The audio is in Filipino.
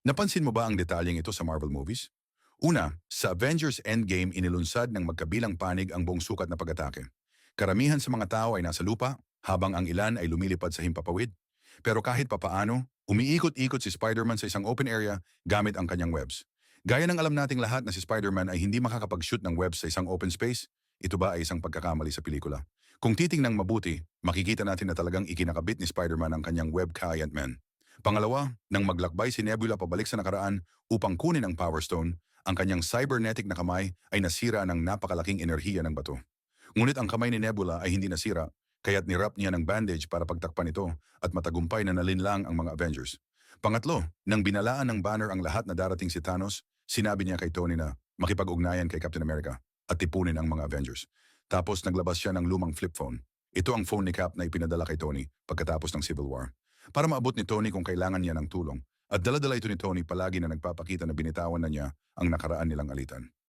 Napansin mo ba ang detalyeng ito sa Marvel movies? Una, sa Avengers Endgame inilunsad ng magkabilang panig ang buong sukat na pag-atake. Karamihan sa mga tao ay nasa lupa, habang ang ilan ay lumilipad sa himpapawid. Pero kahit papaano, umiikot-ikot si Spider-Man sa isang open area gamit ang kanyang webs. Gaya ng alam nating lahat na si Spider-Man ay hindi makakapag-shoot ng webs sa isang open space, ito ba ay isang pagkakamali sa pelikula? Kung titingnang mabuti, makikita natin na talagang ikinakabit ni Spider-Man ang kanyang web kay Ant-Man. Pangalawa, nang maglakbay si Nebula pabalik sa nakaraan upang kunin ang Power Stone, ang kanyang cybernetic na kamay ay nasira ng napakalaking enerhiya ng bato. Ngunit ang kamay ni Nebula ay hindi nasira, kaya't nirap niya ng bandage para pagtakpan ito at matagumpay na nalinlang ang mga Avengers. Pangatlo, nang binalaan ng Banner ang lahat na darating si Thanos, sinabi niya kay Tony na makipag-ugnayan kay Captain America at tipunin ang mga Avengers. Tapos naglabas siya ng lumang flip phone. Ito ang phone ni Cap na ipinadala kay Tony pagkatapos ng Civil War. Para maabot ni Tony kung kailangan niya ng tulong. At dala-dala ito ni Tony palagi na nagpapakita na binitawan na niya ang nakaraan nilang alitan.